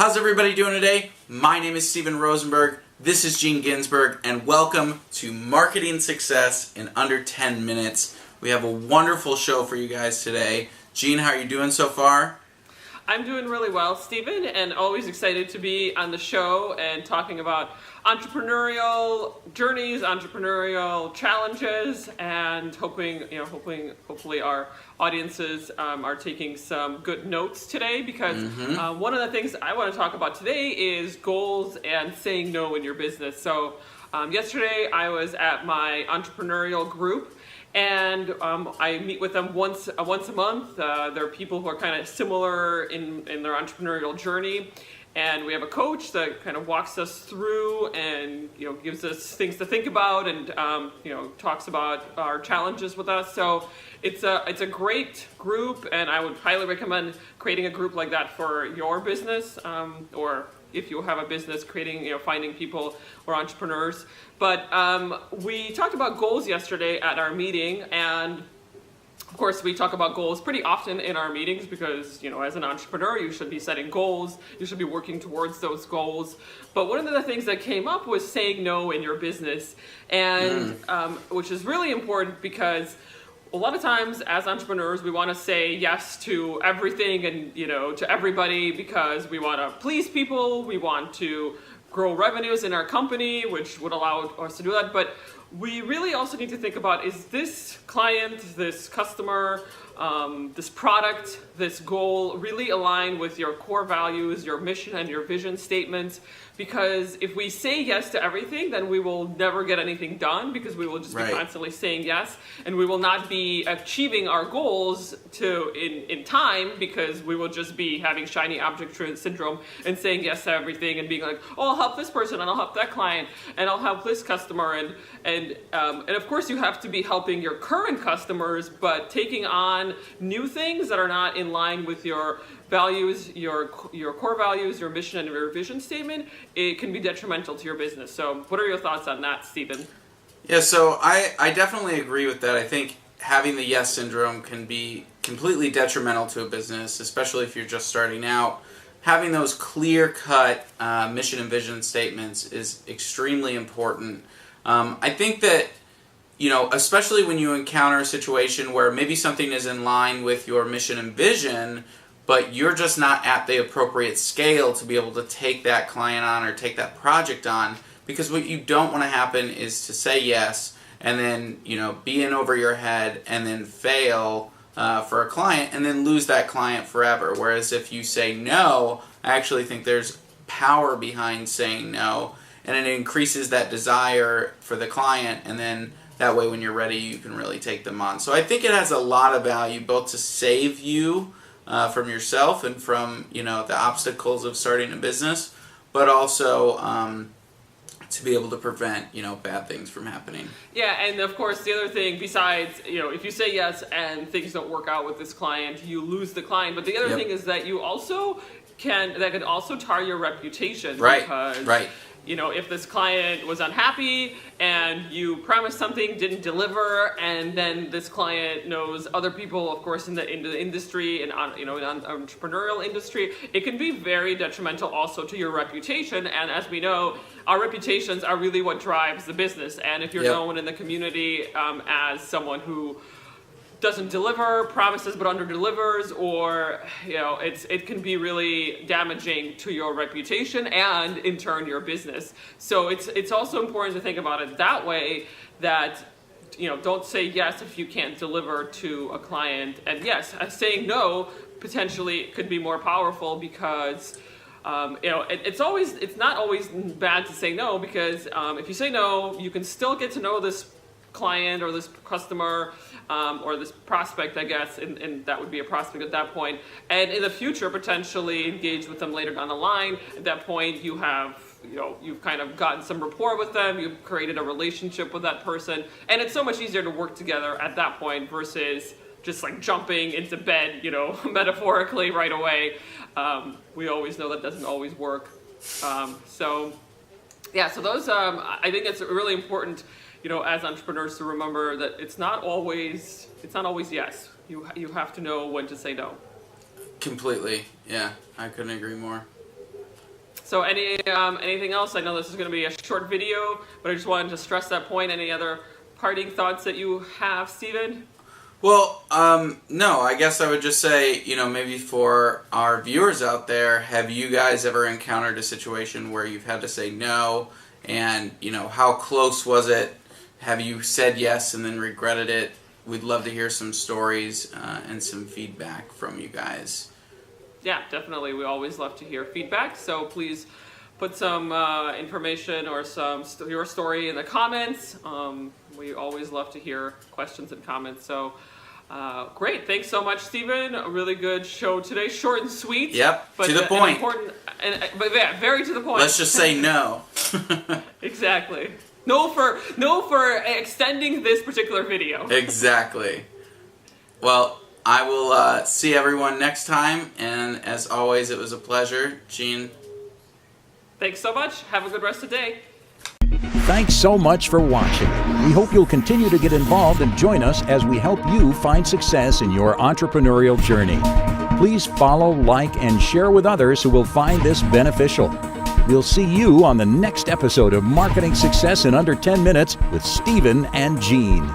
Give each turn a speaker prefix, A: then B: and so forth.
A: How's everybody doing today? My name is Steven Rosenberg, this is Gene Ginsberg, and welcome to Marketing Success in Under 10 Minutes. We have a wonderful show for you guys today. Gene, how are you doing so far?
B: I'm doing really well, Steven, and always excited to be on the show and talking about entrepreneurial journeys, entrepreneurial challenges, and hopefully our audiences are taking some good notes today, because one of the things I want to talk about today is goals and saying no in your business. So yesterday I was at my entrepreneurial group, and I meet with them once a month. They're people who are kind of similar in their entrepreneurial journey, and we have a coach that kind of walks us through and gives us things to think about, and talks about our challenges with us. So it's a great group, and I would highly recommend creating a group like that for your business, or if you have a business, finding people or entrepreneurs. But we talked about goals yesterday at our meeting, and of course we talk about goals pretty often in our meetings because, as an entrepreneur, you should be setting goals, you should be working towards those goals. But one of the things that came up was saying no in your business, and which is really important because a lot of times as entrepreneurs, we want to say yes to everything and, to everybody because we want to please people. We want to grow revenues in our company, which would allow us to do that. But we really also need to think about, is this client, this customer, this product, this goal really aligned with your core values, your mission, and your vision statements? Because if we say yes to everything, then we will never get anything done, because we will just be constantly saying yes, and we will not be achieving our goals in time, because we will just be having shiny object syndrome and saying yes to everything and being like, oh, I'll help this person and I'll help that client and I'll help this customer, and of course you have to be helping your current customers, but taking on new things that are not in line with your values, your core values, your mission, and your vision statement, it can be detrimental to your business. So what are your thoughts on that, Stephen?
A: Yeah, so I definitely agree with that. I think having the yes syndrome can be completely detrimental to a business, especially if you're just starting out. Having those clear-cut mission and vision statements is extremely important. I think that, especially when you encounter a situation where maybe something is in line with your mission and vision, but you're just not at the appropriate scale to be able to take that client on or take that project on, because what you don't want to happen is to say yes and then, be in over your head and then fail for a client and then lose that client forever. Whereas if you say no, I actually think there's power behind saying no, and it increases that desire for the client, and then that way when you're ready you can really take them on. So I think it has a lot of value, both to save you from yourself and from the obstacles of starting a business, but also to be able to prevent bad things from happening.
B: Yeah, and of course the other thing besides if you say yes and things don't work out with this client, you lose the client. But the other thing is that you also can also tar your reputation, because if this client was unhappy and you promised something, didn't deliver, and then this client knows other people, of course, in the industry and in entrepreneurial industry, it can be very detrimental also to your reputation. And as we know, our reputations are really what drives the business. And if you're known in the community as someone who doesn't deliver, promises but under-delivers, or it can be really damaging to your reputation and in turn your business. So it's also important to think about it that way, that don't say yes if you can't deliver to a client. And yes, saying no potentially could be more powerful, because it's not always bad to say no, because if you say no, you can still get to know this client or this customer, or this prospect, I guess, and that would be a prospect at that point, and in the future potentially engage with them later down the line. At that point you have you've kind of gotten some rapport with them, you've created a relationship with that person, and it's so much easier to work together at that point versus just like jumping into bed, metaphorically right away. We always know that doesn't always work. So those, I think it's really important, as entrepreneurs, to remember that it's not always yes. You have to know when to say no.
A: Completely, yeah. I couldn't agree more.
B: So anything else? I know this is going to be a short video, but I just wanted to stress that point. Any other parting thoughts that you have, Stephen?
A: Well, no, I guess I would just say, maybe for our viewers out there, have you guys ever encountered a situation where you've had to say no? And, how close was it? Have you said yes and then regretted it? We'd love to hear some stories and some feedback from you guys.
B: Yeah, definitely. We always love to hear feedback. So please put some information or your story in the comments. We always love to hear questions and comments. So great. Thanks so much, Stephen. A really good show today. Short and sweet.
A: Yep,
B: but
A: to the point.
B: But yeah, very to the point.
A: Let's just say no.
B: Exactly. No for extending this particular video.
A: Exactly. Well, I will see everyone next time, and as always, it was a pleasure. Gene.
B: Thanks so much. Have a good rest of the day.
C: Thanks so much for watching. We hope you'll continue to get involved and join us as we help you find success in your entrepreneurial journey. Please follow, like, and share with others who will find this beneficial. We'll see you on the next episode of Marketing Success in Under 10 Minutes with Stephen and Gene.